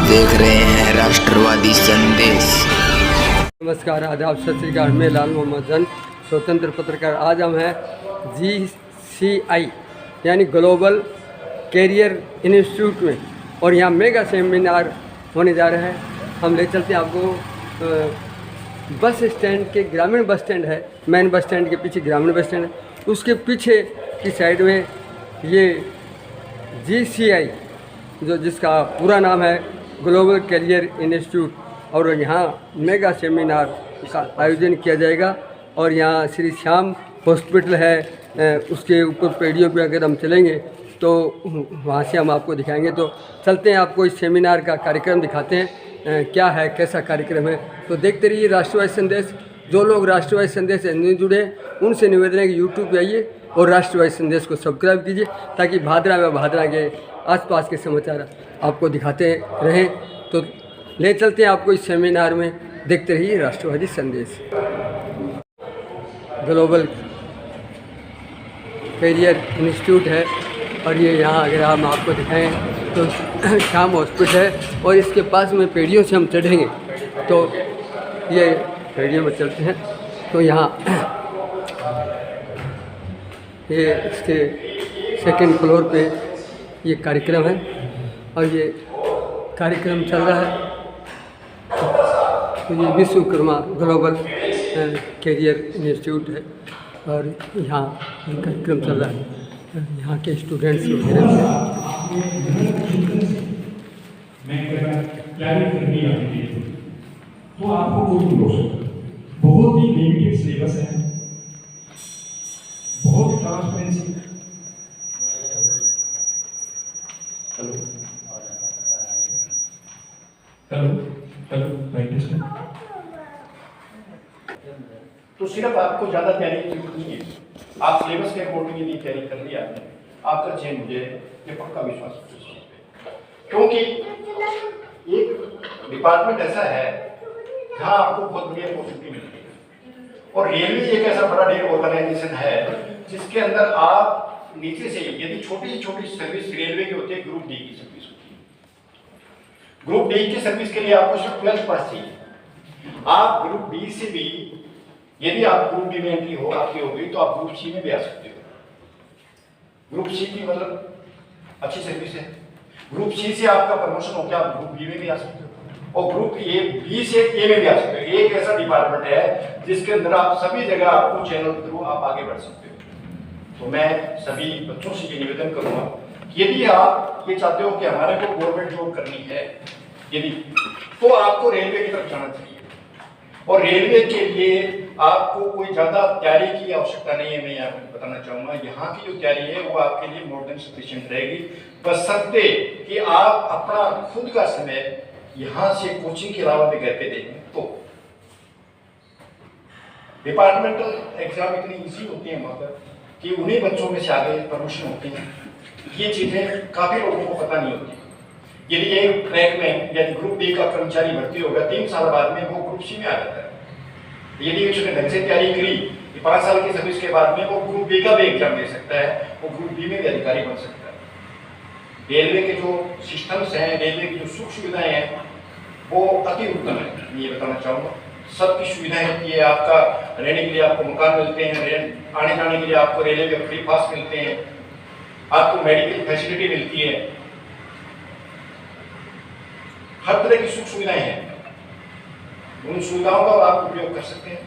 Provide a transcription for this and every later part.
देख रहे हैं राष्ट्रवादी संदेश। नमस्कार, आदाब, सत श्री अकाल। मैं लाल मोहम्मद जन, स्वतंत्र पत्रकार। आज हम हैं GCI यानी ग्लोबल कैरियर इंस्टीट्यूट में, और यहाँ मेगा सेमिनार होने जा रहा है। हम ले चलते हैं आपको बस स्टैंड के, ग्रामीण बस स्टैंड है, मेन बस स्टैंड के पीछे ग्रामीण बस स्टैंड है, उसके पीछे की साइड में ये GCI जो जिसका पूरा नाम है ग्लोबल कैरियर इंस्टीट्यूट, और यहाँ मेगा सेमिनार का आयोजन किया जाएगा। और यहाँ श्री श्याम हॉस्पिटल है, उसके ऊपर पेड़ियों पे अगर हम चलेंगे तो वहाँ से हम आपको दिखाएंगे। तो चलते हैं, आपको इस सेमिनार का कार्यक्रम दिखाते हैं, क्या है, कैसा कार्यक्रम है। तो देखते रहिए राष्ट्रवादी संदेश। जो लोग राष्ट्रवादी संदेश से नहीं जुड़े उनसे निवेदन है कि यूट्यूब पे आइए और राष्ट्रवादी संदेश को सब्सक्राइब कीजिए, ताकि भादरा में भादरा के आसपास के समाचार आपको दिखाते रहें। तो ले चलते हैं आपको इस सेमिनार में, देखते रहिए राष्ट्रवादी संदेश। ग्लोबल कैरियर इंस्टीट्यूट है, और ये यहाँ अगर हम आपको दिखाएं तो श्याम हॉस्पिटल है, और इसके पास में पेड़ियों से हम चढ़ेंगे तो ये पेड़ियों में चलते हैं तो यहाँ ये इसके सेकंड फ्लोर पे ये कार्यक्रम है, और ये कार्यक्रम चल रहा है। तो ये विश्वकर्मा ग्लोबल कैरियर इंस्टीट्यूट है, और यहाँ ये कार्यक्रम चल रहा है। यहाँ के स्टूडेंट्स वगैरह तो आपको कोई नहीं रोक सकता। बहुत ही लिमिटेड सिलेबस है, बहुत transparency. Hello hello hello practice में तो सिर्फ आपको ज़्यादा तैयारी की जरूरत नहीं है। आप सिलेबस के अकॉर्डिंग यदि तैयारी कर लिया आपने, आपका चयन मुझे ये पक्का विश्वास है। क्योंकि एक डिपार्टमेंट ऐसा है जहाँ आपको बहुत बढ़िया अपॉर्चुनिटी मिलती है, और रेलवे एक ऐसा बड़ा डेढ़ ऑर्गेनाइजेशन है जिसके अंदर आप नीचे से, यदि छोटी से छोटी सर्विस रेलवे की होती है, ग्रुप डी की सर्विस होती है। ग्रुप डी की सर्विस के लिए आपको सिर्फ 12th पास चाहिए। आप ग्रुप डी से भी, यदि आप ग्रुप डी में एंट्री हो आपकी हो गई, तो आप ग्रुप सी में भी आ सकते हो। ग्रुप सी की मतलब अच्छी सर्विस है। ग्रुप सी से आपका प्रमोशन होकर आप ग्रुप बी में भी आ सकते हो, और ग्रुप ए बी से ए में भी आ सकते हो। एक ऐसा डिपार्टमेंट है जिसके अंदर आप सभी जगह आपको चैनल के थ्रू आप आगे बढ़ सकते हो। तो मैं सभी बच्चों से ये निवेदन करूंगा कि यदि आप ये चाहते हो कि हमारे को गवर्नमेंट जॉब करनी है, यदि तो आपको रेलवे की तरफ जाना चाहिए। और रेलवे के लिए आपको कोई ज्यादा तैयारी की आवश्यकता नहीं है। मैं आपको बताना चाहूंगा, यहाँ की जो तैयारी है वो आपके लिए मोर देन सफिशिएंट रहेगी, बशर्ते कि आप अपना खुद का समय यहाँ से कोचिंग के अलावा भी घर पे दें। तो डिपार्टमेंटल एग्जाम इतनी इजी होती है वहाँ पर कि उन्हीं बच्चों में से आगे प्रमोशन होती है। ये चीजें काफी लोगों को पता नहीं होती। यदि एक ट्रैक में यदि ग्रुप डी का कर्मचारी भर्ती होगा, 3 साल बाद में वो ग्रुप सी में आ जाता है। यदि उसने ढंग से तैयारी करी, 5 साल की सर्विस के बाद में वो ग्रुप बी का भी एग्जाम दे सकता है, वो ग्रुप बी में भी अधिकारी बन सकता है। रेलवे के जो सिस्टम्स हैं, रेलवे की जो सुख सुविधाएं हैं, वो अति उत्तम है। ये बताना चाहूँगा, सबकी सुविधाएं होती है। आपका रहने के लिए आपको मकान मिलते हैं, आने जाने के लिए आपको रेलवे के फ्री पास मिलते हैं, आपको मेडिकल फैसिलिटी मिलती है, हर तरह की सुख सुविधाएं हैं। उन सुविधाओं का आप उपयोग कर सकते हैं।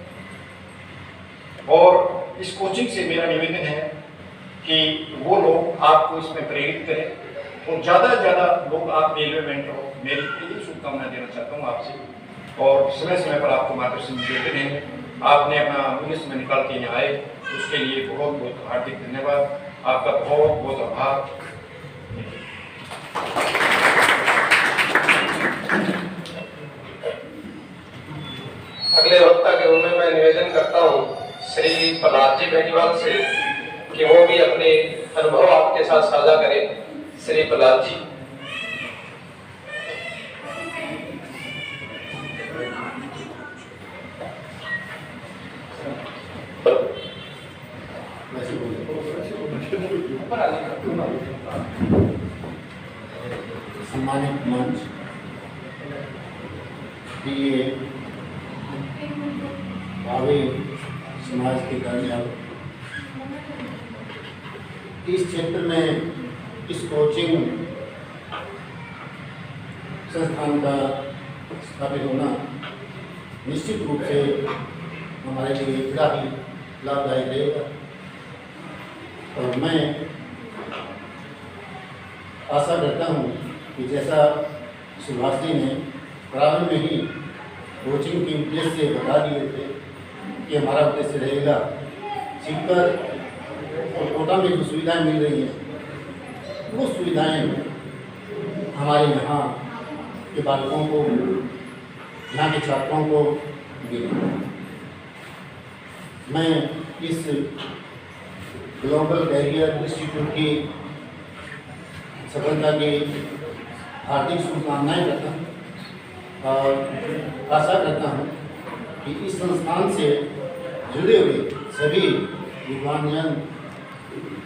और इस कोचिंग से मेरा निवेदन है कि वो लोग आपको इसमें प्रेरित करें, और ज़्यादा से ज़्यादा लोग आप रेलवे में एंटर हो। मेरी यही शुभकामना देना चाहता हूँ आपसे, और समय समय पर आपको मार्गदर्शन देते रहेंगे। आपने अपना मूल्य समय निकाल के यहाँ आए, उसके लिए बहुत बहुत हार्दिक धन्यवाद। आपका बहुत बहुत आभार। अगले वक्ता के रूप में मैं निवेदन करता हूँ श्री प्रहलाद जी बेनीवाल से कि वो भी अपने अनुभव आपके साथ साझा करें। श्री प्रहलाद जी। सम्मानित मंच प्रिय भावी समाज के कल्याण इस क्षेत्र में इस कोचिंग संस्थान का स्थापित होना निश्चित रूप से हमारे लिए बड़ा ही लाभदायक रहेगा। और मैं आशा करता हूँ कि जैसा सुभाष जी ने प्रारंभ में ही कोचिंग के उद्देश्य बता दिए थे कि हमारा उद्देश्य रहेगा सीखकर और कोटा में जो सुविधाएं मिल रही हैं वो सुविधाएं हमारे यहाँ के बालकों को, यहाँ के छात्रों को मिले। मैं इस ग्लोबल कैरियर इंस्टीट्यूट की सफलता की हार्दिक शुभकामनाएं करता हूँ और आशा करता हूँ कि इस संस्थान से जुड़े हुए सभी विद्वानजन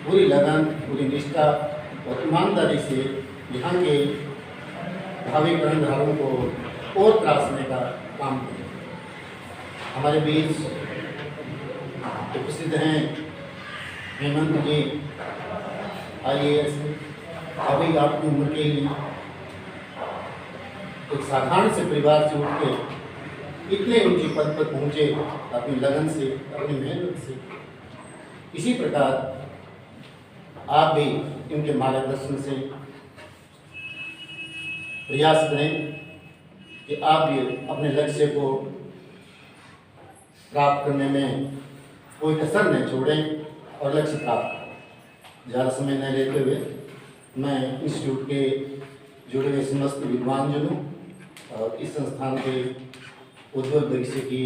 पूरी लगन, पूरी निष्ठा और ईमानदारी से यहाँ के भावी कर्णधारों को और तराशने का काम करें। हमारे बीच उपस्थित हैं हेमंत जी, IAS, अभी आपकी उम्र के लिए एक साधारण से परिवार से उठ के इतने ऊंचे पद पर पहुँचे अपनी लगन से, अपनी मेहनत से। इसी प्रकार आप भी इनके मार्गदर्शन से प्रयास करें कि आप भी अपने लक्ष्य को प्राप्त करने में कोई कसर न छोड़ें और लक्ष्य प्राप्त करें। ज़्यादा समय न लेते हुए मैं इंस्टीट्यूट के जुड़े हुए समस्त विद्वानजनों और इस संस्थान के उज्ज्वल भविष्य की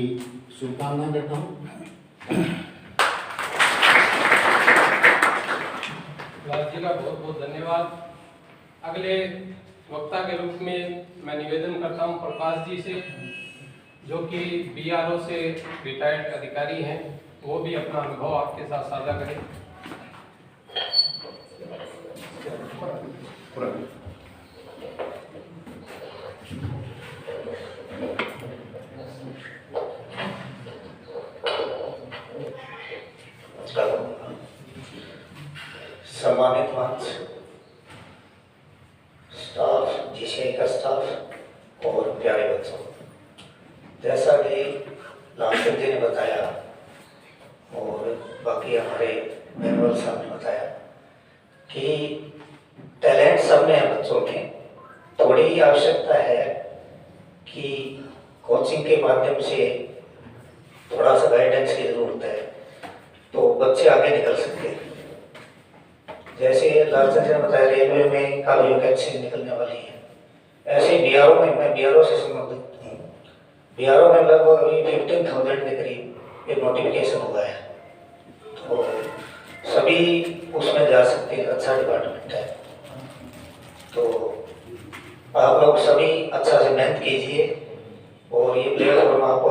शुभकामना करता हूँ। जी का बहुत बहुत धन्यवाद। अगले वक्ता के रूप में मैं निवेदन करता हूं प्रकाश जी से, जो कि BRO से रिटायर्ड अधिकारी हैं, वो भी अपना अनुभव आपके साथ साझा करें। सम्मानित मंच, स्टाफ, GCI का स्टाफ और प्यारे बच्चों, जैसा कि लालचंद जी ने बताया और बाकी हमारे मेहमान साहब ने बताया कि टैलेंट सब में है बच्चों के, थोड़ी ही आवश्यकता है कि कोचिंग के माध्यम से थोड़ा सा गाइडेंस की ज़रूरत है तो बच्चे आगे निकल सकते हैं। जैसे लालचंद जी ने बताया रेलवे में काफ़ी वैकेंसी निकलने वाली है, ऐसे BRO में मैं BRO से संबंधित हूँ। BRO में लगभग अभी 15,000 के करीब एक नोटिफिकेशन हुआ है, तो सभी उसमें जा सकते हैं। अच्छा डिपार्टमेंट है, तो आप लोग सभी अच्छा से मेहनत कीजिए और ये प्लेटफॉर्म आपको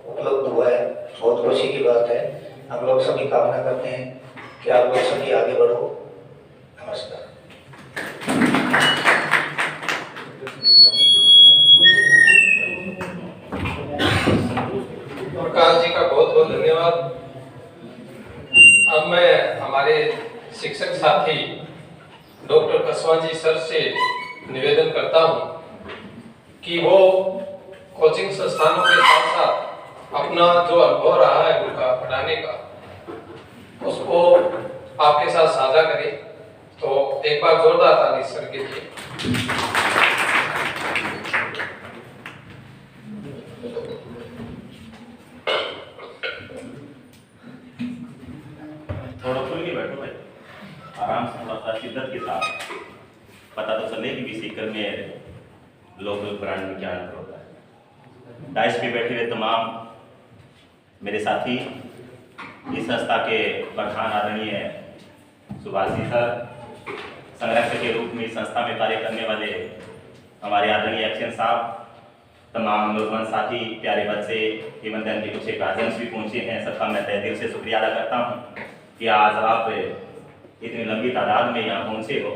उपलब्ध हुआ है, बहुत खुशी की बात है। हम लोग सभी कामना करते हैं कि आप लोग सभी आगे बढ़ो। नमस्कार। प्रकाश जी का बहुत बहुत धन्यवाद। अब मैं हमारे शिक्षक साथी डॉक्टर कसवा जी सर से निवेदन करता हूं कि वो कोचिंग संस्थानों के साथ साथ अपना जो अनुभव रहा है उनका पढ़ाने का, उसको आपके साथ साझा करें। तो एक बार जोरदार ताली सर के लिए। थोड़ा खुल के बैठो भाई, आराम से, थोड़ा सा शिद्दत के साथ। पता तो चले कि बीसीकर में लोकल ब्रांड में क्या अंतर होता है। डाइस पे बैठे हुए तमाम मेरे साथी, इस संस्था के प्रधान आदरणीय सुभाष जी सर, संरक्षक के रूप में इस संस्था में कार्य करने वाले हमारे आदरणीय एक्शन साहब, तमाम नौजवान साथी, प्यारे बच्चे, इवन देन के कुछ गार्जियंस भी पहुंचे हैं, सबका मैं तहे दिल से शुक्रिया अदा करता हूं कि आज आप इतनी लंबी तादाद में यहाँ पहुंचे हो।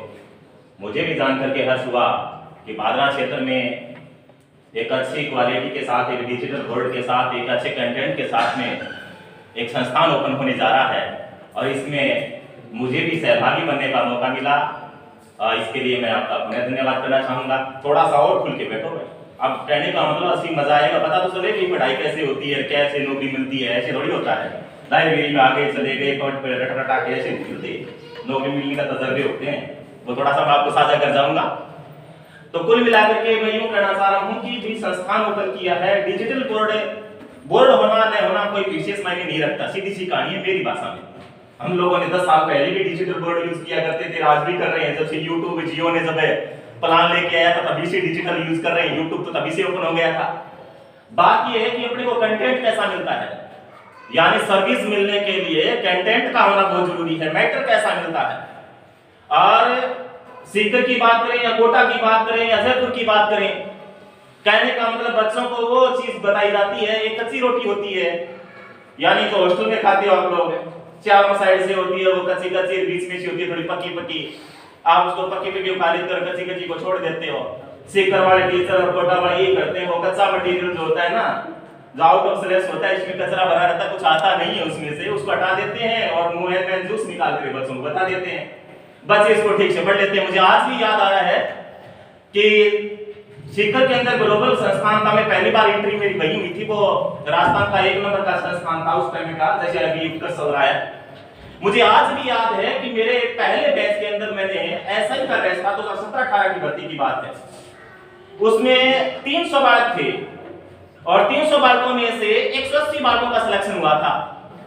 मुझे भी जान करके हर्ष हुआ कि बादरा क्षेत्र में एक अच्छी क्वालिटी के साथ, एक डिजिटल बोर्ड के साथ, एक अच्छे कंटेंट के साथ में एक संस्थान ओपन होने जा रहा है और इसमें मुझे भी सहभागी बनने का मौका मिला। इसके लिए मैं आपका पुनः धन्यवाद करना चाहूँगा। थोड़ा सा और खुल के बैठो भाई, अब कहने का मतलब असली मजा आएगा। पता तो चले कि पढ़ाई कैसे होती है, कैसे नौकरी मिलती है, ऐसे थोड़ी होता है। लाइब्रेरी में आगे चले गए रटा के ऐसे मिलते नौकरी मिलने का तजर्बे होते हैं, वो थोड़ा सा मैं आपको साझा कर जाऊंगा। तो कुल मिलाकर के मैं यूं कहना चाह रहा हूं कि भी संस्थान ओपन किया है, डिजिटल बोर्ड होना न होना कोई विशेष मायने नहीं रखता, सीधी सी कहानी है मेरी भाषा में। हम लोगों ने 10 साल पहले भी डिजिटल बोर्ड यूज किया करते थे, आज भी कर रहे हैं। जब से यूट्यूब जियो ने जब प्लान लेके आया था तभी से डिजिटल यूज कर रहे हैं, यूट्यूब तो तभी से ओपन हो गया था। बात यह है कि अपने को कंटेंट कैसा मिलता है, यानी सर्विस मिलने के लिए कंटेंट का होना बहुत जरूरी है, मैटर कैसा मिलता है। और सीकर की बात करें या कोटा की बात करें या जयपुर की बात करें, कहने का मतलब बच्चों को वो चीज बताई जाती है, एक कच्ची रोटी होती है, यानी जो हॉस्टल में खाते हो आप लोग, चारों साइड से होती है वो कच्ची कच्ची, बीच में से होती है थोड़ी पक्की पक्की, आप उसको पक्की पक्की खा लेते हो, कच्ची कच्ची को छोड़ देते हो। सीकर वाले टीचर और कोटा वाले ये करते हैं, वो कच्चा मटेरियल जो होता है ना, जो आउट ऑफ सिलेबस होता है, इसमें कचरा भरा रहता है, कुछ आता नहीं है उसमें से, उसको हटा देते हैं और मुंह में जूस निकाल कर बच्चों को बता देते हैं, बच्चे इसको ठीक से पढ़ लेते हैं। मुझे आज भी याद आ रहा है कि सीकर के अंदर ग्लोबल संस्थान था, मैं पहली बार एंट्री मेरी वही हुई थी, वो राजस्थान का 1 नंबर का संस्थान था उस टाइम का, जैसे अभी उत्कर्ष चल रहा है। मुझे आज भी याद है कि मेरे पहले बैच के अंदर मैंने एसआई का बैच था, 2017-18 की भर्ती की बात है, उसमें 300 बालक थे और 300 बालकों में से 180 बालकों का सिलेक्शन हुआ था।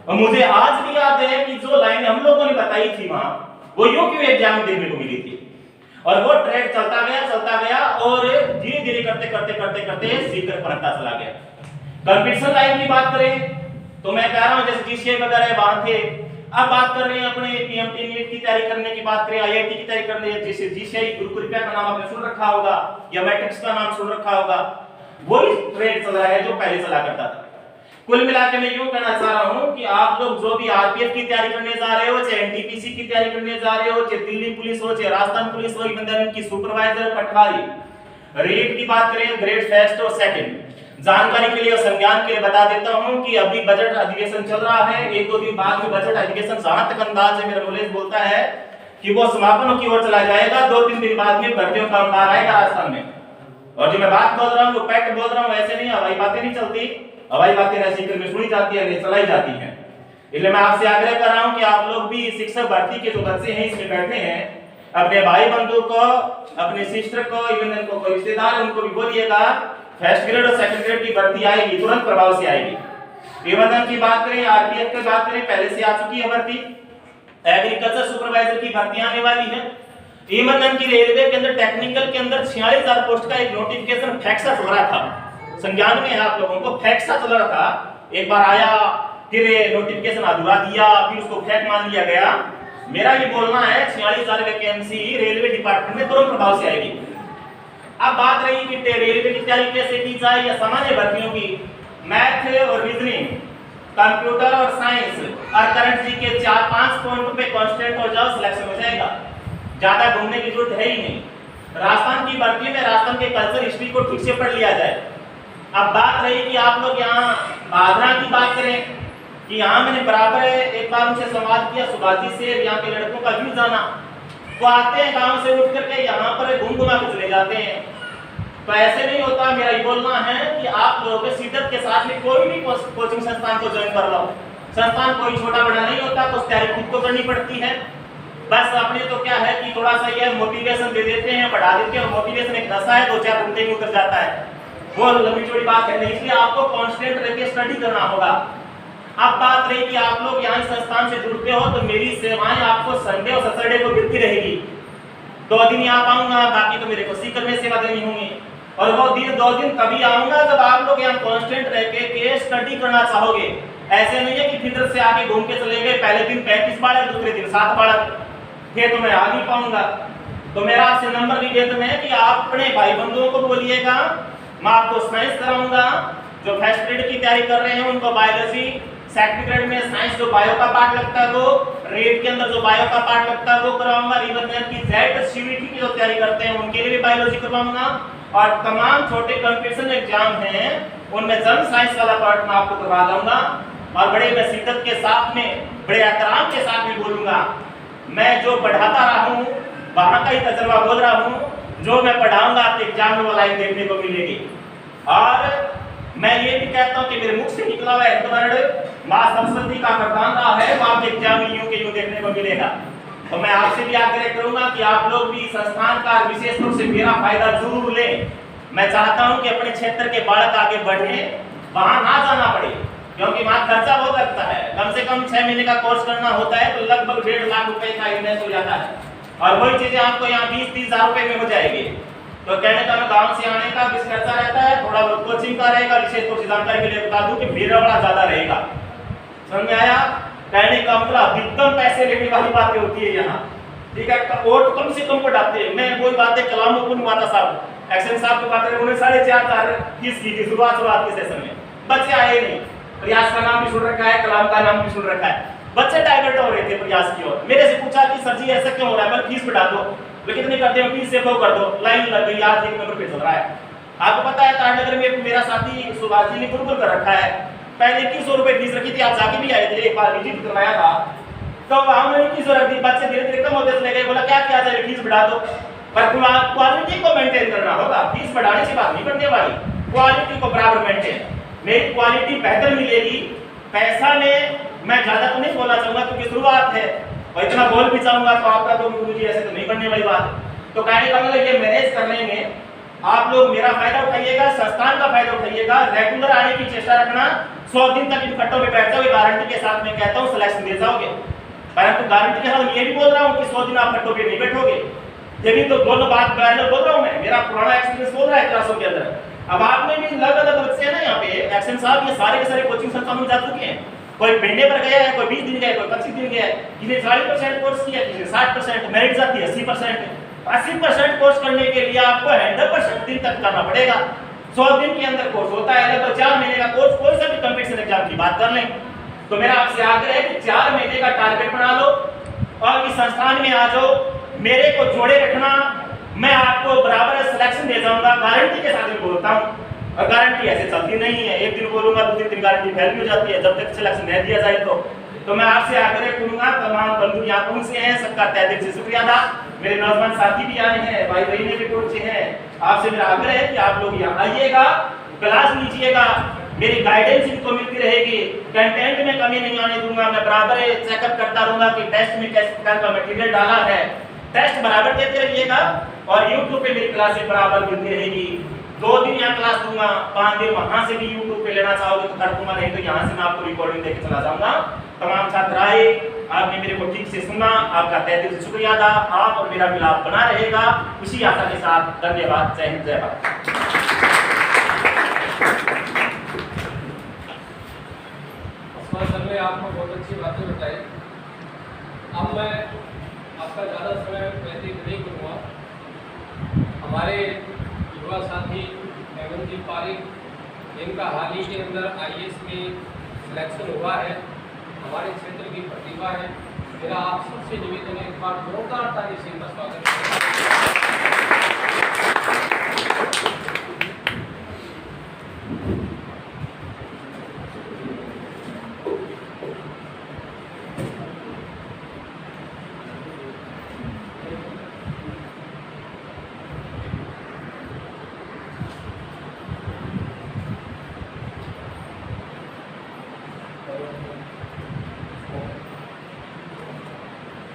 और मुझे आज भी याद है कि जो लाइन हम लोगों ने बताई थी वहां, वो यूक्यू एग्जाम देखने को मिली थी और वो ट्रैक चलता गया और धीरे धीरे करते सीकर पनपता चला गया। कंपटीशन लाइन की बात करें तो मैं कह रहा हूं जैसे जीसीए वगैरह वहां थे, अब बात कर रहे हैं अपने पीएमटी नीट की तैयारी करने की बात करें, आईआईटी की तैयारी करने, जैसे जीसीआई गुरुकुल का नाम आपने सुन रखा होगा या मैट्रिक्स का नाम सुन रखा होगा, वही ट्रेड चल रहा है जो पहले चला करता था। कुल मिलाकर मैं यूं कहना चाह रहा हूं कि आप लोग जो भी आरपीएफ की तैयारी करने जा रहे हो, चाहे एनटीपीसी की तैयारी करने जा रहे हो, चाहे दिल्ली पुलिस हो, चाहे राजस्थान पुलिस हो, इवन की सुपरवाइजर पटवारी, रेट की बात करें ग्रेड फर्स्ट और सेकंड, जानकारी के लिए और संज्ञान के लिए बता देता हूं कि अभी बजट अधिवेशन चल रहा है, 1-2 दिन बाद में बजट अधिवेशन, जहां तक अंदाज है मेरा नॉलेज बोलता है कि वो समापन की ओर चला जाएगा। 2-3 दिन बाद में भर्तियों का अंबार आएगा राजस्थान में। और जो मैं बात बोल रहा हूं वो फैक्ट बोल रहा हूं, ऐसे नहीं हवाई बातें नहीं चलती, हवाई बातें ना सीकर में सुनी जाती है, नहीं चलाई जाती हैं। इसलिए मैं आपसे आग्रह कर रहा हूं कि आप लोग भी शिक्षक भर्ती के जो बच्चे हैं इसमें बैठे हैं, अपने भाई बंधु को, अपने सिस्टर को, इवन को कोई रिश्तेदार उनको भी बोलिएगा फर्स्ट ग्रेड और सेकंड ग्रेड की भर्ती आएगी, तुरंत प्रभाव से आएगी। एवं की बात करें, आरपीएफ की बात करें, पहले से आ चुकी है भर्ती, एग्रीकल्चर सुपरवाइजर की भर्ती आने वाली है। एवं की रेलवे के अंदर टेक्निकल के अंदर 46,000 पोस्ट का एक नोटिफिकेशन फैक्सा चल रहा था, संज्ञान में है आप लोगों को, फैक्सा चल रहा था, एक बार आया फिर नोटिफिकेशन अधूरा दिया, फिर उसको फेक मान लिया गया। मेरा ये बोलना है 46,000 वैकेंसी रेलवे डिपार्टमेंट में तुरंत प्रभाव से आएगी। अब बात रही कि रेलवे की तैयारी कैसे की जाए या सामान्य भर्तियों की, मैथ और रीजनिंग, कंप्यूटर और साइंस और करंट जी के 4-5 पॉइंट पे कांस्टेंट हो जाओ, सिलेक्शन हो जाएगा, ज्यादा घूमने की जरूरत है ही नहीं। राजस्थान की भर्ती में राजस्थान के कल्चर हिस्ट्री को ठीक से पढ़ लिया जाए। अब बात रही कि आप लोग यहाँ बाधरा की बात करें कि यहाँ मैंने बराबर एक बार उनसे संवाद किया, सुभाषी से यहाँ के लड़कों का व्यू जाना, वो आते हैं गांव से उठ करके यहाँ पर घूम घुमा के चले जाते हैं। तो ऐसे नहीं होता, मेरा ये बोलना है कि आप लोगों के शिद्दत के साथ में कोई भी कोचिंग संस्थान को ज्वाइन कर लो, संस्थान कोई छोटा बड़ा नहीं होता, कुछ तैयारी खुद को करनी पड़ती है। बस अपने तो क्या है कि थोड़ा सा ये मोटिवेशन दे देते हैं, बढ़ा देते हैं, मोटिवेशन एक नशा है, 2-4 घंटे में उतर जाता है, वो लंबी चौड़ी बात है नहीं। इसलिए आपको कांस्टेंट रह के स्टडी करना होगा। अब बात रही कि आप लोग यहाँ संस्थान से जुड़ते हो तो मेरी सेवाएं आपको संडे और सैटरडे को मिलती रहेगी। 2 दिन यहाँ आऊंगा, बाकी तो मेरे को सीकर में सेवा देनी होंगी, और वो 2 दिन तभी आऊंगा जब आप लोग यहाँ कांस्टेंट रह के स्टडी करना चाहोगे। ऐसे नहीं है कि फिर से आके घूम के चले गए, पहले दिन 35 बालक, दूसरे दिन 7 बालक, फिर तो मैं आ नहीं पाऊंगा। तो मेरा आपसे नंबर निवेदन है कि आप अपने भाई बंधुओं को बोलिएगा, मैं आपको साइंस कराऊंगा, जो फर्स्ट ग्रेड की तैयारी कर रहे हैं उनको बायोलॉजी, सेकंड ग्रेड में साइंस जो बायो का पार्ट लगता है वो, रेट के अंदर जो बायो का पार्ट लगता है वो करवाऊंगा। रिवर की जेड सीवीटी की जो तैयारी करते हैं उनके लिए भी बायोलॉजी करवाऊंगा। और तमाम छोटे कंपटीशन एग्जाम हैं उनमें जनरल साइंस वाला पार्ट मैं आपको करवा दूंगा। और बड़े मैं शिद्दत के साथ में, बड़े एहतराम के साथ में बोलूंगा, मैं जो पढ़ाता रहा हूँ वहाँ का ही तजर्बा बोल रहा हूँ, जो मैं पढ़ाऊंगा आपके एग्जाम में वो लाइन देखने को मिलेगी। और मैं ये भी कहता हूँ कि मेरे मुख से निकला हुआ एक वर्ड माँ सरस्वती का वरदान रहा है, वो आपके एग्जाम में यूं के यूं देखने को मिलेगा। तो मैं आपसे भी आग्रह करूंगा कि आप लोग भी संस्थान का विशेष रूप से मेरा फायदा जरूर लें। मैं चाहता हूं कि अपने क्षेत्र के बालक आगे बढ़े, वहां ना जाना पड़े, क्योंकि वहां खर्चा बहुत लगता है। कम से कम 6 महीने का कोर्स करना होता है तो लगभग 1.5 लाख रुपए का इन्वेस्ट हो जाता है, और वही चीजें आपको यहाँ 20-30 हजार रुपए में हो जाएगी। तो कहने का गांव से आने का किस खर्चा रहता है, थोड़ा बहुत कोचिंग का रहेगा। विशेष रूप से जानकारी के लिए बता दूं कि भीड़ बड़ा ज्यादा रहेगा। समझ में आया? कहने का मतलब अधिकतम पैसे लेने वाली बातें होती है यहाँ, ठीक है। वोट कम से कम पढ़ाते हैं। मैं कोई बातें कलाम को माता साहब एक्शन साहब को बात करें, उन्होंने 4.5 फीस की थी शुरुआत के सेशन में, बच्चे आए नहीं। प्रयास का नाम भी सुन रखा है, कलाम का नाम भी सुन रखा है, बच्चे डाइवर्ट हो रहे थे प्रयास की ओर। मेरे से पूछा कि सर जी ऐसा क्यों हो रहा है, मैं फीस बढ़ा दो, लेकिन नहीं करते, फीस से वो कर दो, लाइन लग गई, आज 1 नंबर पे चल रहा है। आपको पता है तारनगर में मेरा साथी सुभाष जी ने गुरुकुल कर रखा है, पहले 2100 रुपए फीस रखी थी, आप जाके भी आए थे, एक बार विजिट करवाया था, तो वहां में 2100 रख दी। बच्चे धीरे धीरे कम होते चले गए, बोला क्या क्या चाहिए, फीस बढ़ा दो। पर क्वालिटी को मेंटेन करना होगा, फीस बढ़ाने से बात नहीं बनने वाली, क्वालिटी को बराबर मेंटेन। मेरी क्वालिटी बेहतर मिलेगी। पैसा में मैं ज्यादा तो नहीं बोलना चाहूंगा क्योंकि शुरुआत है, और इतना बोल भी चाहूंगा तो आपका तो मुझे ऐसे तो नहीं बनने वाली बात। तो कहने का मतलब ये मैनेज करने में आप लोग मेरा फायदा उठाइएगा, संस्थान का फायदा उठाइएगा, रेगुलर आने की चेष्टा रखना। 100 दिन तक इन खट्टों में बैठ जाओगे, गारंटी के साथ में कहता हूँ सिलेक्शन दे जाओगे। परंतु गारंटी के साथ ये भी बोल रहा हूँ कि 100 दिन आप खट्टों पे नहीं बैठोगे। ये भी तो दोनों बात बैठकर बोल रहा हूँ मैं, मेरा पुराना एक्सपीरियंस बोल रहा है क्लासों के अंदर। अब आपने भी अलग-अलग बच्चे हैं ना यहाँ पे, एक्शन साहब ये सारे के सारे कोचिंग संस्थान में जा चुके हैं। कोई महीने पर गया है, कोई 20 दिन गया है, कोई 25 दिन गया है, किसी 40% कोर्स किया, किसी 60%, मेरिट जाती है 80%। 80% कोर्स करने के लिए आपको 100% दिन तक करना पड़ेगा। 100 दिन के अंदर कोर्स होता है, लगभग 4 महीने का कोर्स। कोई सा भी कंपटीशन एग्जाम की बात कर लें तो मेरा आपसे आग्रह है कि 4 महीने का टारगेट बना लो और इस संस्थान में आ जाओ। मेरे को जोड़े रखना, मैं आपको बराबर सिलेक्शन दे जाऊंगा, गारंटी के साथ भी बोलता हूँ। और गारंटी ऐसे चलती नहीं है, एक दिन बोलूंगा दूसरे दिन गारंटी फैल भी हो जाती है जब तक सिलेक्शन नहीं दिया जाए। तो मैं आपसे आग्रह करूंगा, तमाम बंधु यहाँ पहुंचे हैं, सबका तहे दिल से शुक्रिया अदा। मेरे नौजवान साथी भी आए हैं, भाई बहनें भी पहुंचे हैं। आपसे मेरा आग्रह है कि आप लोग यहाँ आइएगा, क्लास लीजिएगा, मेरी गाइडेंस इनको मिलती रहेगी, कंटेंट में कमी नहीं आने दूंगा। मैं बराबर चेकअप करता रहूंगा कि टेस्ट में किस प्रकार का मटेरियल डाला है, टेस्ट बराबर देते रहिएगा। और यूट्यूब पे मेरी क्लासें बराबर मिलती रहेगी। 2 दिन यहाँ क्लास दूंगा, 5 दिन वहां से भी यूट्यूब पे लेना चाहोगे तो कर दूंगा, नहीं तो यहाँ से मैं आपको रिकॉर्डिंग देके चला जाऊंगा। तमाम छात्र आए, आपने मेरे को ठीक से सुना, आपका तहे दिल से शुक्रिया अदा। आप और मेरा मिलाप बना रहेगा, उसी आशा के साथ धन्यवाद। जय हिंद, जय भारत। सर ने आपको बहुत अच्छी बातें बताई। अब मैं आपका ज़्यादा समय व्यतीत नहीं करूँगा। हमारे युवा साथी हेमंत जी पारिक, जिनका हाल ही के अंदर IAS में सिलेक्शन हुआ है, हमारे क्षेत्र की प्रतिभा है। मेरा आप सबसे निवेदन है, एक बार जोरदार ताली से इनका स्वागत करें।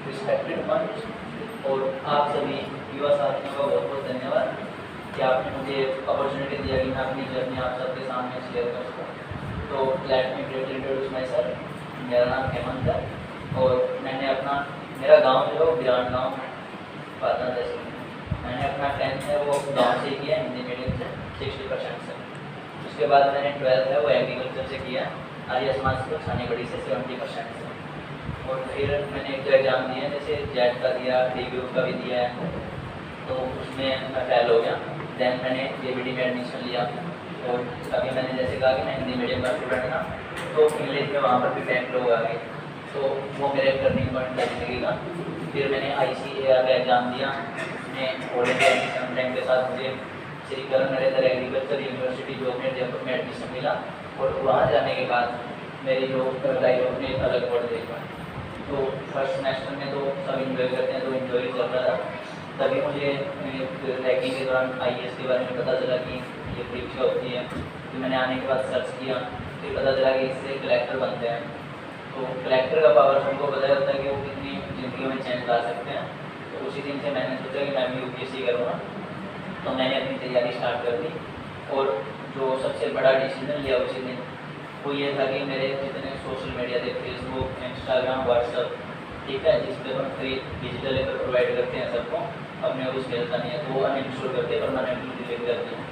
रिस्पेक्टेड मंच और आप सभी युवा साथियों का बहुत बहुत धन्यवाद कि आपने मुझे अपॉर्चुनिटी दिया कि मैं अपनी जर्नी आप सबके सामने शेयर कर सकूँ। तो let me briefly introduce my self. मेरा नाम हेमंत है और मैंने मेरा गांव जो है बिरान गाँव पाटना तहसील। मैंने अपना 10th है वो गाँव से किया, हिंदी मीडियम से 60% से। उसके बाद मैंने 12th है वो एग्रीकल्चर से किया, आर्य समाज से छानीगढ़ी से 70% से। और फिर मैंने एक एग्ज़ाम दिया, जैसे जेट का दिया, डी ग्रुप का भी दिया है, तो उसमें मैं फेल हो गया। देन मैंने JBD में एडमिशन लिया और अभी मैंने जैसे कहा कि मैं हिंदी मीडियम का स्टूडेंट था, तो इंग्लिश में वहाँ पर भी 5 लोग आ गए, तो वो मेरा एक टर्निंग पॉइंट था जिंदगी का। फिर मैंने ICAR का एग्ज़ाम दिया, उसमें ऑल इंडिया एडमिशन रैंक के साथ मुझे श्री करण नरेंद्र एग्रीकल्चर यूनिवर्सिटी जोधपुर जयपुर में एडमिशन मिला, और वहाँ जाने के बाद मेरी जो लाइफ में अलग बढ़ देखा। तो फर्स्ट सेमेस्टर में तो सब इंजॉय करते हैं, तो इंजॉय चल रहा था। तभी मुझे रैंकिंग के दौरान IAS के बारे में पता चला कि ये परीक्षा होती है। तो मैंने आने के बाद सर्च किया, फिर पता चला कि इससे कलेक्टर बनते हैं। तो कलेक्टर का पावर हमको पता होता है कि वो कितनी जिंदगी में चेंज ला सकते हैं। तो उसी दिन से मैंने सोचा कि मैं भी UPSC करूँगा, तो मैंने अपनी तैयारी स्टार्ट कर दी। और जो सबसे बड़ा डिसीजन लिया उसी दिन वो ये था कि मेरे जितने सोशल मीडिया थे, फेसबुक, इंस्टाग्राम, व्हाट्सअप, ठीक है, जिस पर हम फ्री डिजिटल लेकर प्रोवाइड करते हैं सबको, अपने को कुछ मिलता नहीं है, तो वो अनइंस्टॉल करते परमानेंटली डिलीट करते हैं।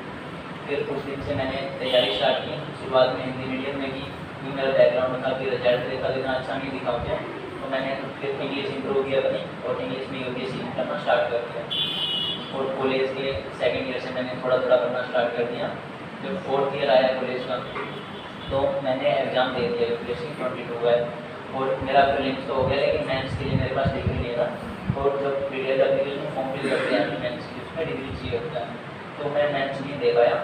फिर उस दिन से मैंने तैयारी स्टार्ट की। शुरुआत में हिंदी मीडियम में की, क्योंकि मेरा बैकग्राउंड था, फिर रिजल्ट देखा इतना अच्छा नहीं दिखा मुझे, तो मैंने फिर इंग्लिश इंप्रूव किया अपनी, और इंग्लिश में UPSC करना स्टार्ट कर दिया। और कॉलेज के सेकेंड ईयर से मैंने थोड़ा थोड़ा करना स्टार्ट कर दिया। जब 4th ईयर आया कॉलेज का, तो मैंने एग्ज़ाम दे दिया UPSC 22 है, और मेरा प्रीलिम्स तो हो गया, लेकिन मेंस के लिए मेरे पास डिग्री नहीं था। और जब डिटेल एप्लीकेशन फॉर्म फिल करते हैं मेंस की, उसमें डिग्री चाहिए होता है, तो मैं मेंस नहीं दे पाया।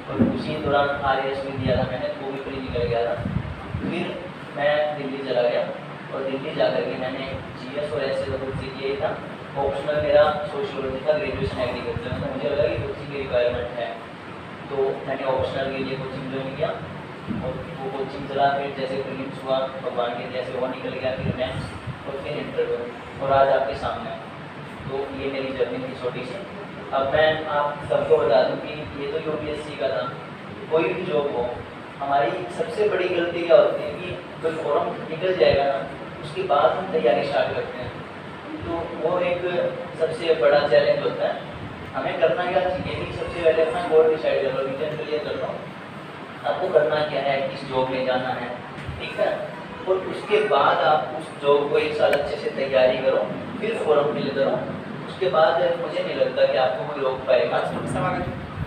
और उसी दौरान RAS भी दिया था मैंने, वो भी फ्री निकल गया था। फिर मैं दिल्ली चला गया, और दिल्ली जा कर के मैंने GS और SS कुछ किया ही था। ऑप्शनल मेरा सोशियोलॉजी था, ग्रेजुएशन एग्रीकल्चर में, तो मुझे लगा कि कोचिंग की रिक्वायरमेंट है, तो मैंने ऑप्शनल के लिए कोचिंग ज्वाइन किया। और वो कोचिंग चला, फिर जैसे प्रीलिम्स हुआ भगवान के जैसे वो निकल गया, फिर मेंस और फिर इंटरव्यू, और आज आपके सामने। तो ये मेरी जर्नी थी छोटी सी। अब मैं आप सबको बता दूं कि ये तो UPSC का था, कोई भी जॉब हो, हमारी सबसे बड़ी गलती क्या होती है कि कोई फॉर्म निकल जाएगा ना, उसके बाद हम तैयारी स्टार्ट करते हैं, तो वो एक सबसे बड़ा चैलेंज होता है। हमें करना क्या चाहिए कि सबसे पहले अपना गोल डिसाइड कर लो, विजन क्लियर कर लो, आपको करना क्या है, किस जॉब में जाना है, ठीक है। और उसके बाद आप उस जॉब को 1 साल अच्छे से तैयारी करो, फिर फॉर्म फिल करो, उसके बाद मुझे नहीं लगता कि आपको कोई रोक पाएगा।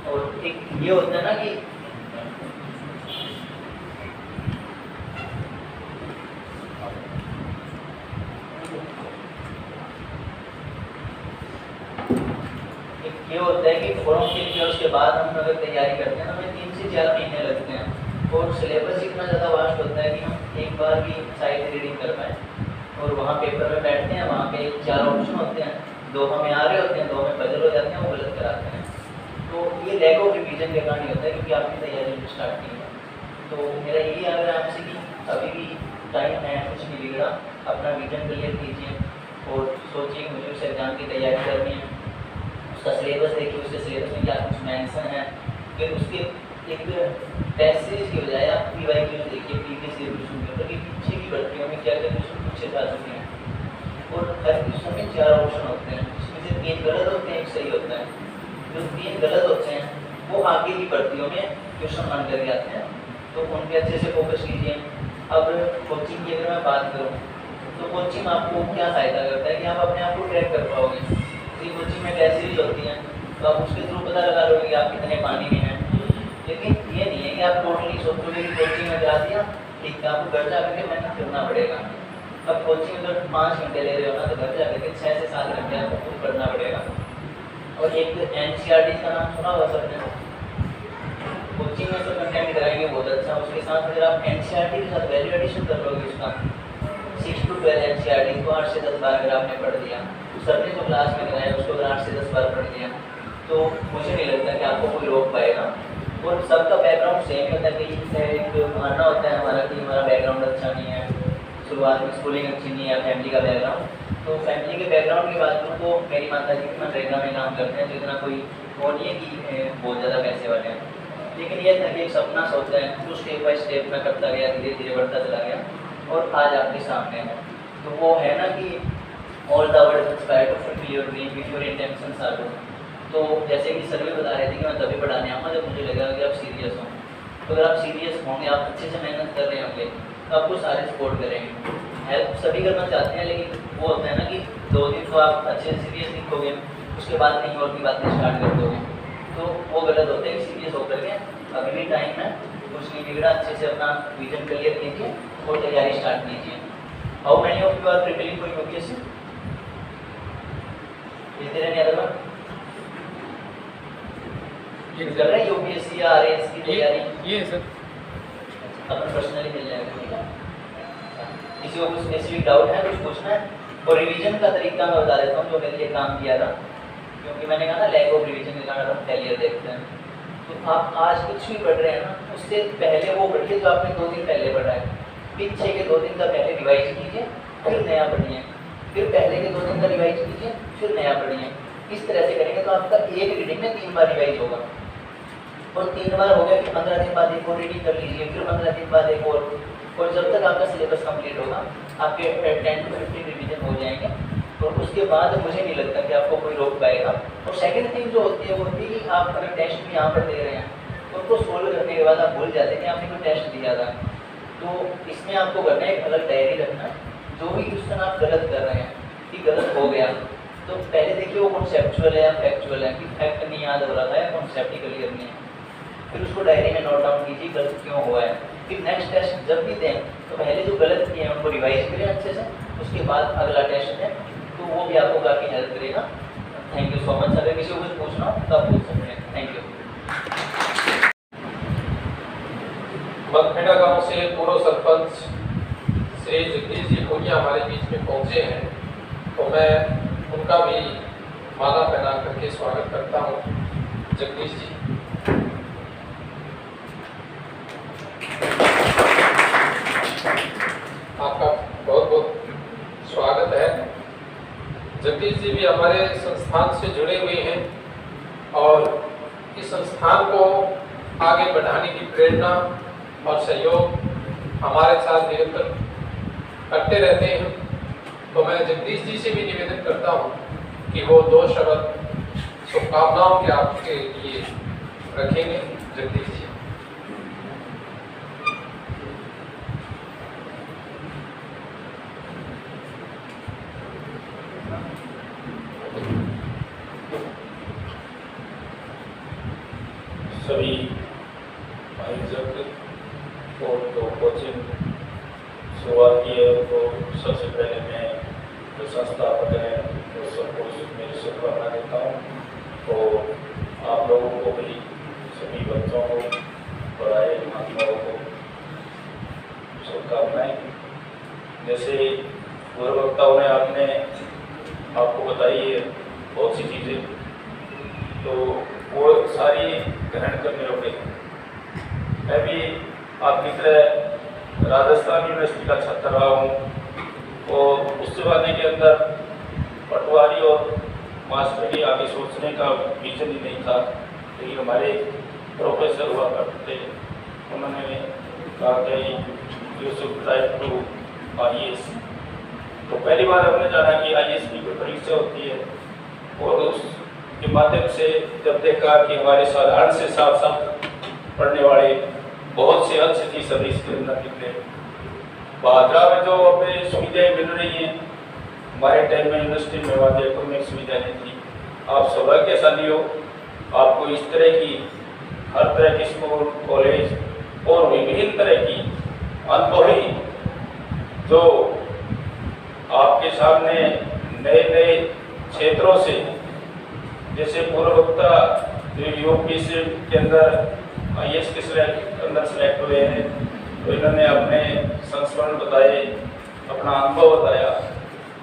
और एक ये होता है ना कि ये होता है कि फॉर्म फिल किया उसके बाद हम अगर तैयारी करते हैं ना, हमें 3 से 4 महीने लगते हैं, और सिलेबस इतना ज़्यादा वास्ट होता है कि हम एक बार भी साइड रीडिंग कर पाएँ। और वहाँ पेपर में बैठते हैं, वहाँ पे 4 ऑप्शन होते हैं, 2 हमें आ रहे होते हैं, 2 में बदल हो जाते हैं, वो गलत कराते हैं। तो ये लैक ऑफ रिवीजन के कारण ही होता है, क्योंकि आपकी तैयारी स्टार्ट की है। तो मेरा यही आग्रह है आपसे कि अभी भी टाइम है, कुछ नहीं बिगड़ा, अपना विजन क्लियर कीजिए और सोचिए कि मुझे उस एग्ज़ाम की तैयारी करनी है, उसका सिलेबस देखिए, उसके सिलेबस में क्या कुछ मेंशन है, फिर उसके एक टेस्ट सीरीज की बजाय आप PYQ देखिए, प्रीवियस ईयर क्वेश्चन पेपर की पीछे की भर्तियों में क्या क्या क्वेश्चन पूछे जा चुके हैं। और हर क्वेश्चन में 4 ऑप्शन होते हैं, उसमें से 3 गलत होते हैं, 1 सही होता है। जो 3 गलत होते हैं वो आगे की भर्तियों में क्वेश्चन मान करके आते हैं, तो उन पर अच्छे से फोकस कीजिए। अब कोचिंग की अगर मैं बात करूँ, तो कोचिंग आपको क्या सहायता करता है कि आप अपने आप को ट्रैक कर पाओगे। कोचिंग में टेस्ट सीरीज होती हैं, तो आप उसके थ्रू पता लगा लोगे कि आप कितने पानी में हैं। लेकिन ये नहीं है कि आप टोटली सोचोगे कि कोचिंग में जा दिया, ठीक है, आपको घर जाकर के मेहनत करना पड़ेगा। अब कोचिंग अगर 5 घंटे ले रहे हो ना, तो घर जाकर के 6 से 7 घंटे आपको खुद पढ़ना पड़ेगा। और एक NCERT का नाम सुना होगा सबने, कोचिंग में तो कंटेंट कराएंगे बहुत अच्छा, उसके साथ अगर आप NCERT के साथ वैल्यू एडिशन कर लोगे उसका 6 to 12 NCERT को 8 से 10 बार अगर आपने पढ़ दिया, सर ने जो क्लास में कराया उसको अगर 8 से 10 बार पढ़ दिया, तो मुझे नहीं लगता कि आपको कोई रोक पाएगा। और सबका बैकग्राउंड सेम होता है कि एक मानना होता है हमारा कि हमारा बैकग्राउंड अच्छा नहीं है, शुरुआत में स्कूलिंग अच्छी नहीं है, फैमिली का बैकग्राउंड। तो फैमिली के बैकग्राउंड की बात करूँ तो मेरी माता जी मनरेगा में काम करते हैं, तो इतना कोई वो नहीं है कि बहुत ज़्यादा पैसे वाले हैं। लेकिन यह था कि एक सपना सोचा है, तो स्टेप बाय स्टेप मैं करता गया, धीरे धीरे बढ़ता चला गया, और आज आपके सामने है। तो वो है ना कि all the world conspire to fulfil your dream if your intentions are good. तो जैसे कि सर भी बता रहे थे कि मैं तभी पढ़ाने आऊँगा जब मुझे लगा कि आप सीरियस हों। तो अगर आप सीरियस होंगे, आप अच्छे से मेहनत कर रहे होंगे, तो आपको सारे सपोर्ट करेंगे। हेल्प सभी करना चाहते हैं, लेकिन वो होता है ना कि 2 दिन तो आप अच्छे से सीरियस लिखोगे, उसके बाद कहीं और की बातें स्टार्ट कर दोगे, तो वो गलत होता है, सीरियस होकर के अभी भी टाइम है, कुछ नहीं बिगड़ा, अच्छे से अपना विजन क्लियर कीजिए और तैयारी स्टार्ट कीजिए। How many of you are preparing for UPSC? Is there any other one? कर रहे हैं यूपीएससी या आरएएस की तैयारी? ये सर अपन पर्सनली मिल जाएगा, ठीक है? किसी को कुछ स्पेसिफिक डाउट है, कुछ पूछना है? और रिवीजन का तरीका मैं बता देता हूँ जो मेरे लिए काम किया था, क्योंकि मैंने कहा ना लैक ऑफ रिवीजन के कारण हम फेलियर देखते हैं। तो आप आज कुछ भी पढ़ रहे हैं ना, उससे पहले वो पढ़िए जो आपने 2 दिन पहले पढ़ा है, पीछे के 2 दिन का पहले रिवाइज कीजिए, फिर नया पढ़िए, फिर पहले के 2 दिन का रिवाइज कीजिए, फिर नया पढ़िए। इस तरह से करेंगे तो आपका एक रीडिंग में 3 बार रिवाइज होगा, और 3 बार हो गया, फिर 15 दिन बाद एक और रीडिंग कर लीजिए, फिर 15 दिन बाद एक और जब तक आपका सिलेबस कंप्लीट होगा आपके 10 to 15 रिवीजन हो जाएंगे, और उसके बाद मुझे नहीं लगता कि आपको कोई रोक पाएगा। और सेकंड थिंग जो होती है वो होती है कि आप अगर टेस्ट भी यहाँ पर दे रहे हैं तो उसको सोल्व करने के बाद आप भूल जाते हैं कि आपने कोई टेस्ट दिया था। तो इसमें आपको करना है एक अलग डायरी रखना, जो भी क्वेश्चन आप गलत कर रहे हैं कि गलत हो गया, तो पहले देखिए वो कॉन्सेप्चुअल है या फैक्चुअल है, कि फैक्ट नहीं याद हो रहा था या कॉन्सेप्ट ही क्लियर नहीं है, फिर उसको डायरी में नोट डाउन कीजिए गलत क्यों हुआ है। फिर नेक्स्ट टेस्ट जब भी दें तो पहले जो गलत किए हैं उनको रिवाइज करें अच्छे से, उसके बाद अगला टेस्ट दें, तो वो भी आपको काफ़ी हेल्प करेगा। Thank you so much. अगर किसी को कुछ पूछना हो तो आप पूछ सकते हैं। Thank you. मनखेड़ा गांव से पूर्व सरपंच श्री जगदीश जी भूलिया हमारे बीच में पहुंचे हैं, तो मैं उनका भी माला पहना करके स्वागत करता हूं। जगदीश जी, आपका बहुत बहुत स्वागत है। जगदीश जी भी हमारे संस्थान से जुड़े हुए हैं और इस संस्थान को आगे बढ़ाने की प्रेरणा और सहयोग हमारे साथ निरंतर करते रहते हैं। तो मैं जगदीश जी से भी निवेदन करता हूं कि वो 2 शब्द शुभकामनाओं के आपके लिए रखेंगे। जगदीश जी। सभी आयोजक और जो कोचिंग शुरुआत की है उनको सबसे पहले मैं जो संस्थापक है तो सबको मेरी शुभकामना देता हूँ। और आप लोगों को भी, सभी बच्चों को, पढ़ाई महात्माओं को शुभकामनाएं। जैसे पूर्व वक्ताओं ने आपको बताई है बहुत सी चीज़ें, तो वो सारी ग्रहण करने योग्य है। मैं भी आपकी तरह राजस्थान यूनिवर्सिटी का छात्र रहा हूँ और उस जमाने के अंदर पटवारी और मास्टर की आगे सोचने का विजन ही नहीं था। लेकिन हमारे प्रोफेसर हुआ करते थे, उन्होंने कहा कि you should try to IAS। तो पहली बार हमने जाना कि IAS की कोई परीक्षा होती है, और उसके माध्यम से जब देखा कि हमारे साधारण से साफ पढ़ने वाले बहुत से अच्छे थी सभी इसके अंदर निकले। बाजरा में जो हमें सुविधाएं मिल रही हैं, हमारे टाइम में यूनिवर्सिटी में वहाँ जयपुर में सुविधा नहीं थी। आप सौभाग्यशाली हो, आपको इस तरह की हर तरह की स्कूल, कॉलेज और विभिन्न तरह की अनुभवी जो आपके सामने नए नए क्षेत्रों से, जैसे पूर्व वक्ता जो यूपीएससी के अंदर IAS के अंदर सेलेक्ट हुए हैं, तो इन्होंने अपने संस्मरण बताए, अपना अनुभव बताया।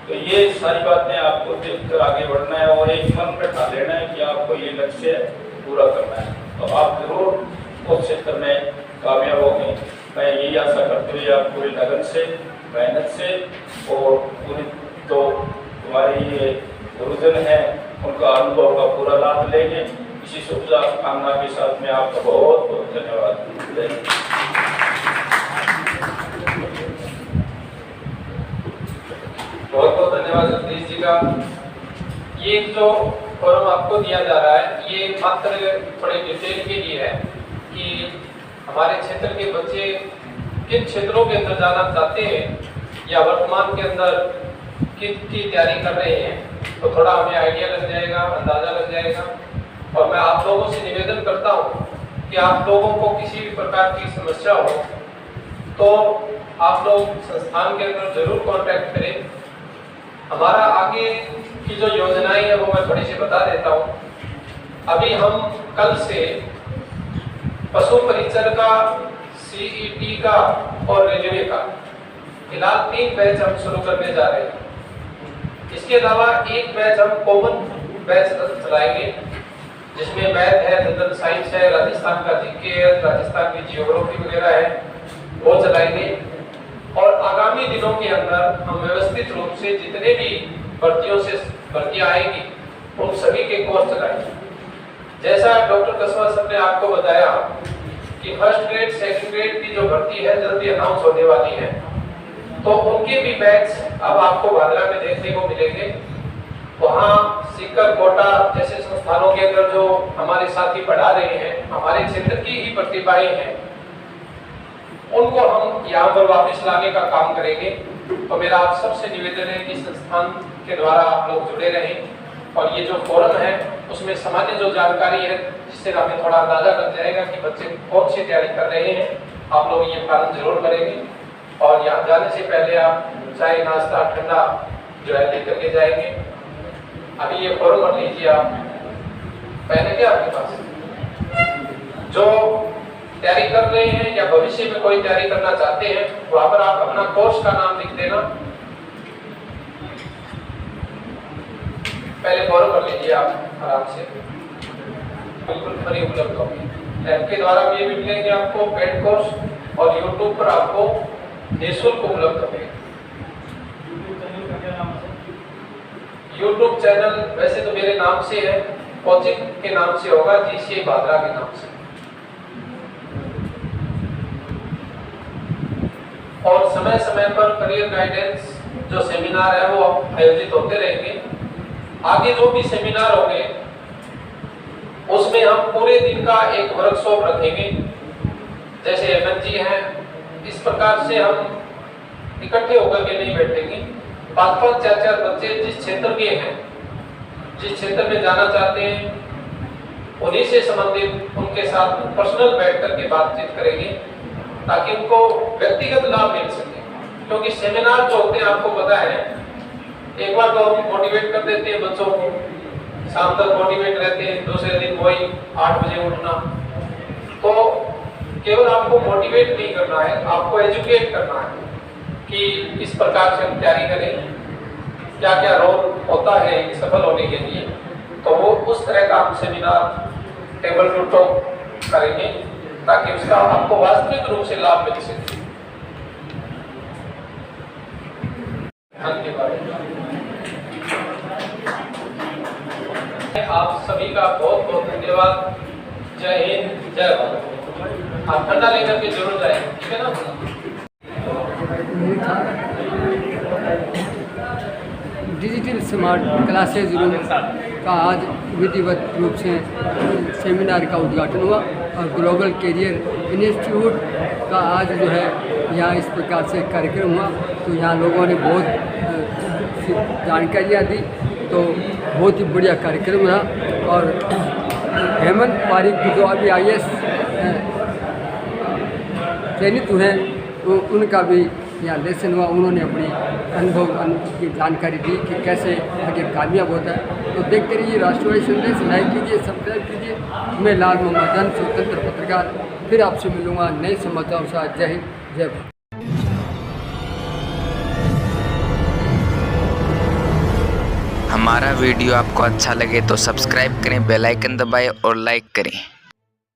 तो ये सारी बातें आपको देखकर आगे बढ़ना है और एक मन में ठान लेना है कि आपको ये लक्ष्य पूरा करना है, तो आप जरूर उस क्षेत्र में कामयाब होंगे। मैं यही आशा करते हुए आप पूरी लगन से, मेहनत से और पूरी तो हमारे ये गुरुजन हैं उनका अनुभव का पूरा लाभ लेंगे। इसी शुभकामना के साथ में आपका बहुत बहुत धन्यवाद। बहुत बहुत धन्यवाद जगदीश जी का। ये जो फॉर्म आपको दिया जा रहा है, ये मात्र थोड़े डिटेल के लिए है कि हमारे क्षेत्र के बच्चे किन क्षेत्रों के अंदर जाना चाहते हैं या वर्तमान के अंदर किसकी तैयारी कर रहे हैं, तो थोड़ा हमें आइडिया लग जाएगा, अंदाज़ा लग जाएगा। और मैं आप लोगों से निवेदन करता हूँ कि आप लोगों को किसी भी प्रकार की समस्या हो तो आप लोग संस्थान के अंदर जरूर कांटेक्ट करें। हमारा आगे की जो योजनाएं है वो मैं थोड़ी सी बता देता हूँ। अभी हम कल से पशु परिचर का, CET का और रेलवे का फिलहाल 3 बैच हम शुरू करने जा रहे हैं। इसके अलावा एक बैच हम कॉमन बैच चलाएंगे जिसमें मैथ है, जनरल साइंस है, राजस्थान का जीके है, राजस्थान की जियोग्राफी वगैरह है, वो चलाएंगे। और आगामी दिनों के अंदर हम व्यवस्थित रूप से जितने भी भर्तियां आएंगी उन सभी के कोर्स चलाएंगे। जैसा डॉक्टर कसवा सर ने आपको बताया कि फर्स्ट ग्रेड, सेकंड ग्रेड की जो भर्ती है जल्दी अनाउंस होने वाली है, तो उनके भी बैच अब आपको भादरा में देखने को मिलेंगे। वहाँ सीकर, कोटा जैसे संस्थानों के अंदर जो हमारे साथी पढ़ा रहे हैं, हमारे क्षेत्र की ही प्रतिभाएं हैं, उनको हम यहाँ पर वापस लाने का काम करेंगे। तो मेरा आप सबसे निवेदन है कि संस्थान के द्वारा आप लोग जुड़े रहें और ये जो फोरम है उसमें सामान्य जो जानकारी है जिससे हमें थोड़ा अंदाजा लग जाएगा कि बच्चे कौन सी तैयारी कर रहे हैं, आप लोग ये पालन जरूर करेंगे। और यहाँ जाने से पहले आप चाय, नाश्ता, ठंडा जो है लेकर के जाएंगे। अभी ये फॉर्म भर लीजिए आप, पहले क्या आपके पास जो तैयारी कर रहे हैं या भविष्य में कोई तैयारी करना चाहते हैं वहां पर आप अपना कोर्स का नाम लिख देना। पहले फॉर्म भर लीजिए आप आराम से, बिल्कुल फ्री उपलब्ध होगी। ऐप के द्वारा भी ये भी मिलेंगे आपको पेड कोर्स और यूट्यूब पर आपको निःशुल्क उपलब्ध होंगे। यूट्यूब चैनल वैसे तो मेरे नाम से है, कोचिंग के नाम से होगा, GCI भादरा के नाम से। और समय समय पर करियर गाइडेंस जो सेमिनार है वो आयोजित होते रहेंगे। आगे जो भी सेमिनार होंगे उसमें हम पूरे दिन का एक वर्कशॉप रखेंगे। जैसे MNG है, इस प्रकार से हम इकट्ठे होकर के नहीं बैठेंगे। 5-5, 4-4 बच्चे जिस क्षेत्र के हैं, जिस क्षेत्र में जाना चाहते हैं, उन्हीं से संबंधित उनके साथ पर्सनल बैठ करके बातचीत करेंगे ताकि उनको व्यक्तिगत लाभ मिल सके। क्योंकि सेमिनार जो होते हैं आपको पता है, एक बार तो हम मोटिवेट कर देते हैं बच्चों को, शाम तक मोटिवेट रहते हैं, दूसरे दिन वही 8 बजे उठना। तो केवल आपको मोटिवेट नहीं करना है, आपको एजुकेट करना है कि इस प्रकार से हम तैयारी करें, क्या क्या रोल होता है सफल होने के लिए। तो वो उस तरह का हम सेमिनार टेबल टू टॉक करेंगे ताकि उसका आपको वास्तविक रूप से लाभ मिल सके। धन्यवाद। आप सभी का बहुत बहुत धन्यवाद। जय हिंद, जय भारत। आप ठंडा लेकर के जरूर जाएं, ठीक है ना। डिजिटल स्मार्ट क्लासेज रूम का आज विधिवत रूप से सेमिनार का उद्घाटन हुआ और ग्लोबल कैरियर इंस्टीट्यूट का आज जो है यहाँ इस प्रकार से कार्यक्रम हुआ। तो यहाँ लोगों ने बहुत जानकारियाँ दी, तो बहुत ही बढ़िया कार्यक्रम रहा। और हेमंत पारिक जो अभी IAS चयनित हुए हैं उनका भी यहाँ लेसन हुआ। उन्होंने अपनी अनुभव की जानकारी दी कि कैसे आगे कामयाब होता है। तो देखते रहिए राष्ट्रवादी संदेश, लाइक कीजिए, सब्सक्राइब कीजिए। मैं लाल मोहम्मद जन, स्वतंत्र पत्रकार, फिर आपसे मिलूँगा नए समाचारों के साथ। जय हिंद, जय भारत। हमारा वीडियो आपको अच्छा लगे तो सब्सक्राइब करें, बेल आइकन दबाएं और लाइक करें।